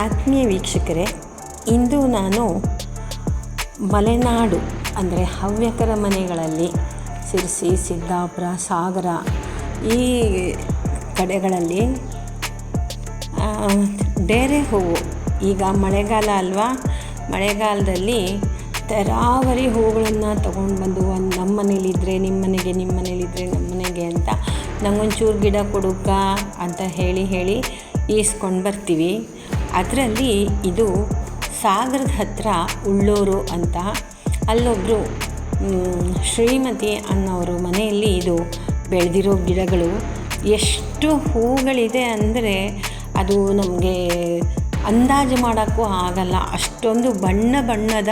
ಆತ್ಮೀಯ ವೀಕ್ಷಕರೇ, ಇಂದು ನಾನು ಮಲೆನಾಡು ಅಂದರೆ ಹವ್ಯಕರ ಮನೆಗಳಲ್ಲಿ ಸಿರ್ಸಿ, ಸಿದ್ದಾಪುರ, ಸಾಗರ ಈ ಕಡೆಗಳಲ್ಲಿ ಡೇರೆ ಹೂವು, ಈಗ ಮಳೆಗಾಲ ಅಲ್ವಾ, ಮಳೆಗಾಲದಲ್ಲಿ ತರಾವರಿ ಹೂಗಳನ್ನು ತೊಗೊಂಡು ಬಂದು ನಮ್ಮ ಮನೇಲಿದ್ದರೆ ನಿಮ್ಮ ಮನೆಗೆ, ನಿಮ್ಮ ಮನೇಲಿದ್ದರೆ ನಮ್ಮ ಮನೆಗೆ ಅಂತ ನಂಗೊಂಚೂರು ಗಿಡ ಕೊಡುಕ್ಕ ಅಂತ ಹೇಳಿ ಈಸ್ಕೊಂಡು ಬರ್ತೀವಿ. ಅದರಲ್ಲಿ ಇದು ಸಾಗರದ ಹತ್ತಿರ ಉಳ್ಳೂರು ಅಂತ, ಅಲ್ಲೊಬ್ಬರು ಶ್ರೀಮತಿ ಅನ್ನೋರು ಮನೆಯಲ್ಲಿ ಇದು ಬೆಳೆದಿರೋ ಗಿಡಗಳು. ಎಷ್ಟು ಹೂಗಳಿದೆ ಅಂದರೆ ಅದು ನಮಗೆ ಅಂದಾಜು ಮಾಡೋಕ್ಕೂ ಆಗಲ್ಲ. ಅಷ್ಟೊಂದು ಬಣ್ಣದ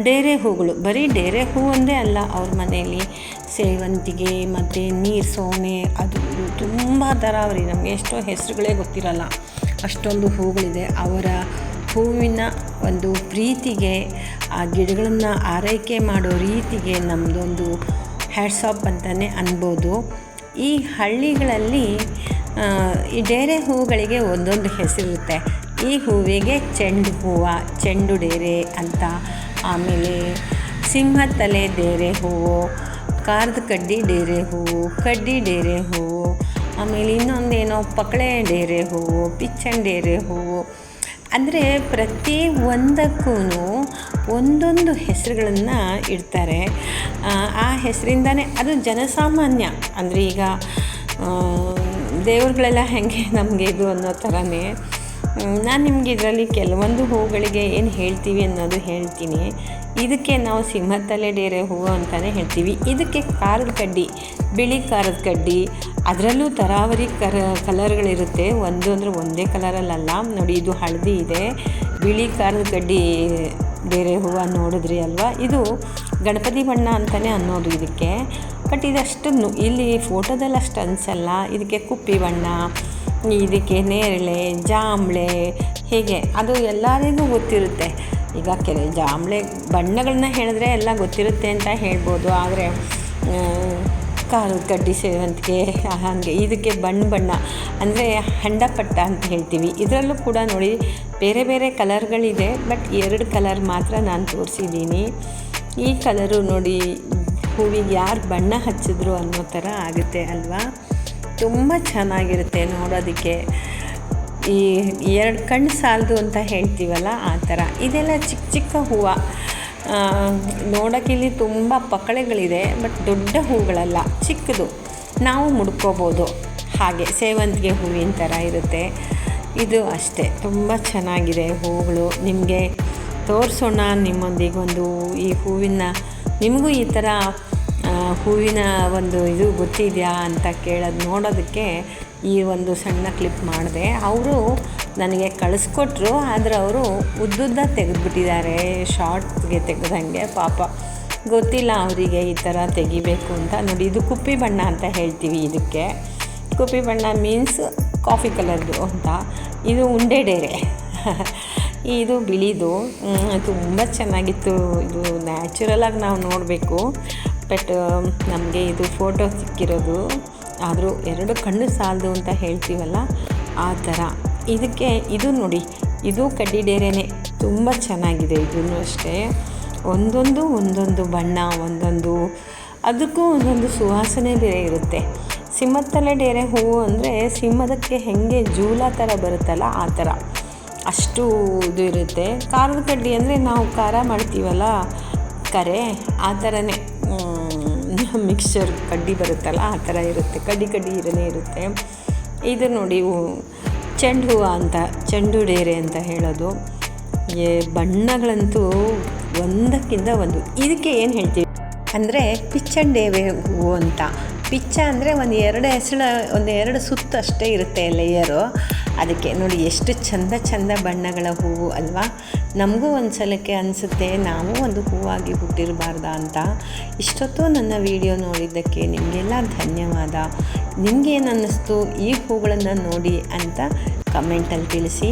ಡೇರೆ ಹೂಗಳು, ಬರೀ ಡೇರೆ ಹೂ ಒಂದೇ ಅಲ್ಲ, ಅವ್ರ ಮನೆಯಲ್ಲಿ ಸೇವಂತಿಗೆ ಮತ್ತು ನೀರು ಸೋನೆ, ಅದು ತುಂಬ ತರಾವರಿ, ನಮಗೆ ಎಷ್ಟೋ ಹೆಸರುಗಳೇ ಗೊತ್ತಿರಲ್ಲ, ಅಷ್ಟೊಂದು ಹೂಗಳಿದೆ. ಅವರ ಹೂವಿನ ಒಂದು ಪ್ರೀತಿಗೆ, ಆ ಗಿಡಗಳನ್ನು ಆರೈಕೆ ಮಾಡೋ ರೀತಿಗೆ ನಮ್ಮದೊಂದು ಹ್ಯಾಟ್ಸ್ ಆಫ್ ಅಂತಲೇ ಅನ್ಬೋದು. ಈ ಹಳ್ಳಿಗಳಲ್ಲಿ ಈ ಡೇರೆ ಹೂಗಳಿಗೆ ಒಂದೊಂದು ಹೆಸರಿರುತ್ತೆ. ಈ ಹೂವಿಗೆ ಚೆಂಡು ಹೂವು, ಚೆಂಡು ಡೇರೆ ಅಂತ, ಆಮೇಲೆ ಸಿಂಹತಲೆ ಡೇರೆ ಹೂವು, ಖಾರದ ಕಡ್ಡಿ ಡೇರೆ ಹೂವು, ಕಡ್ಡಿ ಡೇರೆ ಹೂವು, ಆಮೇಲೆ ಇನ್ನೊಂದೇನೋ ಪಕಳೆ ಡೇರೆ ಹೂವು, ಪಿಚ್ಚನ್ ಡೇರೆ ಹೂವು. ಅಂದರೆ ಪ್ರತಿ ಒಂದಕ್ಕೂ ಒಂದೊಂದು ಹೆಸರುಗಳನ್ನು ಇಡ್ತಾರೆ. ಆ ಹೆಸರಿಂದನೇ ಅದು ಜನಸಾಮಾನ್ಯ. ಅಂದರೆ ಈಗ ದೇವ್ರುಗಳೆಲ್ಲ ಹೆಂಗೆ ನಮಗೆ ಇದು ಅನ್ನೋ ಥರನೇ ನಾನು ನಿಮಗೆ ಇದರಲ್ಲಿ ಕೆಲವೊಂದು ಹೂಗಳಿಗೆ ಏನು ಹೇಳ್ತೀವಿ ಅನ್ನೋದು ಹೇಳ್ತೀನಿ. ಇದಕ್ಕೆ ನಾವು ಸಿಂಹತಲೆ ಡೇರೆ ಹೂವು ಅಂತಲೇ ಹೇಳ್ತೀವಿ. ಇದಕ್ಕೆ ಖಾರದ ಕಡ್ಡಿ, ಬಿಳಿ ಖಾರದ ಕಡ್ಡಿ, ಅದರಲ್ಲೂ ತರಾವರಿ ಕಲರ್ಗಳಿರುತ್ತೆ. ಒಂದು ಅಂದರೆ ಒಂದೇ ಕಲರಲ್ಲ ನೋಡಿ, ಇದು ಹಳದಿ ಇದೆ, ಬಿಳಿ ಖಾರದ ಕಡ್ಡಿ ಡೇರೆ ಹೂವು ನೋಡಿದ್ರಿ ಅಲ್ವಾ. ಇದು ಗಣಪತಿ ಬಣ್ಣ ಅಂತಲೇ ಅನ್ನೋದು ಇದಕ್ಕೆ. ಬಟ್ ಇದಷ್ಟು ಇಲ್ಲಿ ಫೋಟೋದಲ್ಲಿ ಅಷ್ಟು ಅನಿಸಲ್ಲ. ಇದಕ್ಕೆ ಕುಪ್ಪಿ ಬಣ್ಣ, ಇದಕ್ಕೆ ನೇರಳೆ, ಜಾಂಬಳೆ, ಹೀಗೆ ಅದು ಎಲ್ಲರಿಗೂ ಗೊತ್ತಿರುತ್ತೆ. ಈಗ ಕೆಲವು ಜಾಂಬಳೆ ಬಣ್ಣಗಳನ್ನ ಹೇಳಿದ್ರೆ ಎಲ್ಲ ಗೊತ್ತಿರುತ್ತೆ ಅಂತ ಹೇಳ್ಬೋದು. ಆದರೆ ಖಾರದ ಕಡ್ಡಿ, ಸೇವಂತಿಗೆ, ಹಾಗೆ ಇದಕ್ಕೆ ಬಣ್ಣ ಅಂದರೆ ಹಂಡಪಟ್ಟ ಅಂತ ಹೇಳ್ತೀವಿ. ಇದರಲ್ಲೂ ಕೂಡ ನೋಡಿ ಬೇರೆ ಬೇರೆ ಕಲರ್ಗಳಿದೆ. ಬಟ್ 2 ಕಲರ್ ಮಾತ್ರ ನಾನು ತೋರಿಸಿದ್ದೀನಿ. ಈ ಕಲರು ನೋಡಿ ಹೂವಿಗೆ ಯಾರು ಬಣ್ಣ ಹಚ್ಚಿದ್ರು ಅನ್ನೋ ಥರ ಆಗುತ್ತೆ ಅಲ್ವಾ. ತುಂಬ ಚೆನ್ನಾಗಿರುತ್ತೆ ನೋಡೋದಕ್ಕೆ. ಈ 2 ಕಣ್ಣು ಸಾಲದು ಅಂತ ಹೇಳ್ತೀವಲ್ಲ, ಆ ಥರ. ಇದೆಲ್ಲ ಚಿಕ್ಕ ಹೂವು, ನೋಡೋಕ್ಕಿಲ್ಲಿ ತುಂಬ ಪಕಳೆಗಳಿದೆ. ಬಟ್ ದೊಡ್ಡ ಹೂಗಳಲ್ಲ, ಚಿಕ್ಕದು, ನಾವು ಮುಡ್ಕೋಬೋದು. ಹಾಗೆ ಸೇವಂತಿಗೆ ಹೂವಿನ ಥರ ಇರುತ್ತೆ. ಇದು ಅಷ್ಟೇ, ತುಂಬ ಚೆನ್ನಾಗಿದೆ ಹೂಗಳು. ನಿಮಗೆ ತೋರಿಸೋಣ ನಿಮ್ಮೊಂದಿಗೊಂದು ಈ ಹೂವಿನ, ನಿಮಗೂ ಈ ಥರ ಹೂವಿನ ಒಂದು ಇದು ಗೊತ್ತಿದೆಯಾ ಅಂತ ನೋಡೋದಕ್ಕೆ ಈ ಒಂದು ಸಣ್ಣ ಕ್ಲಿಪ್ ಮಾಡಿದೆ. ಅವರು ನನಗೆ ಕಳಿಸ್ಕೊಟ್ರು, ಆದರೆ ಅವರು ಉದ್ದುದ್ದ ತೆಗೆದುಬಿಟ್ಟಿದ್ದಾರೆ, ಶಾರ್ಟ್ಗೆ ತೆಗೆದಂಗೆ. ಪಾಪ ಗೊತ್ತಿಲ್ಲ ಅವರಿಗೆ ಈ ಥರ ತೆಗಿಬೇಕು ಅಂತ. ನೋಡಿ, ಇದು ಕುಪ್ಪಿ ಬಣ್ಣ ಅಂತ ಹೇಳ್ತೀವಿ ಇದಕ್ಕೆ. ಕುಪ್ಪಿ ಬಣ್ಣ ಮೀನ್ಸ್ ಕಾಫಿ ಕಲರ್ದು ಅಂತ. ಇದು ಉಂಡೆ ಡೇರೆ ಇದು ಬಿಳಿದು. ತುಂಬ ಚೆನ್ನಾಗಿತ್ತು. ಇದು ನ್ಯಾಚುರಲಾಗಿ ನಾವು ನೋಡಬೇಕು. ಬಟ್ ನಮಗೆ ಇದು ಫೋಟೋ ಸಿಕ್ಕಿರೋದು. ಆದರೂ 2 ಕಣ್ಣು ಸಾಲದು ಅಂತ ಹೇಳ್ತೀವಲ್ಲ, ಆ ಥರ. ಇದಕ್ಕೆ ಇದು ನೋಡಿ, ಇದು ಕಡ್ಡಿ ಡೇರೆನೇ, ತುಂಬ ಚೆನ್ನಾಗಿದೆ. ಇದೂ ಅಷ್ಟೇ, ಒಂದೊಂದು ಬಣ್ಣ, ಅದಕ್ಕೂ ಒಂದೊಂದು ಸುವಾಸನೆ ಬೇರೆ ಇರುತ್ತೆ. ಸಿಂಹತಲೆ ಡೇರೆ ಹೂವು ಅಂದರೆ ಸಿಂಹದಕ್ಕೆ ಹೆಂಗೆ ಜೂಲ ಥರ ಬರುತ್ತಲ್ಲ, ಆ ಥರ ಅಷ್ಟು ಇದು ಇರುತ್ತೆ. ಖಾರದ ಕಡ್ಡಿ ಅಂದರೆ ನಾವು ಖಾರ ಮಾಡ್ತೀವಲ್ಲ, ಕರೆ, ಆ ಥರನೇ ಮಿಕ್ಸ್ಚರ್ ಕಡ್ಡಿ ಬರುತ್ತಲ್ಲ, ಆ ಥರ ಇರುತ್ತೆ. ಕಡ್ಡಿ ಇರನೇ ಇರುತ್ತೆ. ಇದು ನೋಡಿ ಚೆಂಡು ಹೂವು ಅಂತ, ಚೆಂಡು ಡೇರೆ ಅಂತ ಹೇಳೋದು. ಬಣ್ಣಗಳಂತೂ ಒಂದಕ್ಕಿಂತ ಒಂದು. ಇದಕ್ಕೆ ಏನು ಹೇಳ್ತೀವಿ ಅಂದರೆ ಪಿಚ್ಚನ್ ಡೇರೆ ಹೂವು ಅಂತ. ಪಿಚ್ಚ ಅಂದರೆ ಒಂದು 2 ಸುತ್ತು ಅಷ್ಟೇ ಇರುತ್ತೆ ಲೇಯರು. ಅದಕ್ಕೆ ನೋಡಿ ಎಷ್ಟು ಚಂದ ಬಣ್ಣಗಳ ಹೂವು ಅಲ್ವಾ. ನಮಗೂ ಒಂದು ಸಲಕ್ಕೆ ಅನಿಸುತ್ತೆ ನಾವು ಒಂದು ಹೂವಾಗಿ ಹುಟ್ಟಿರಬಾರ್ದಾ ಅಂತ. ಇಷ್ಟೊತ್ತು ನನ್ನ ವಿಡಿಯೋ ನೋಡಿದ್ದಕ್ಕೆ ನಿಮಗೆಲ್ಲ ಧನ್ಯವಾದ. ನಿಮಗೇನು ಅನ್ನಿಸ್ತು ಈ ಹೂಗಳನ್ನು ನೋಡಿ ಅಂತ ಕಮೆಂಟಲ್ಲಿ ತಿಳಿಸಿ.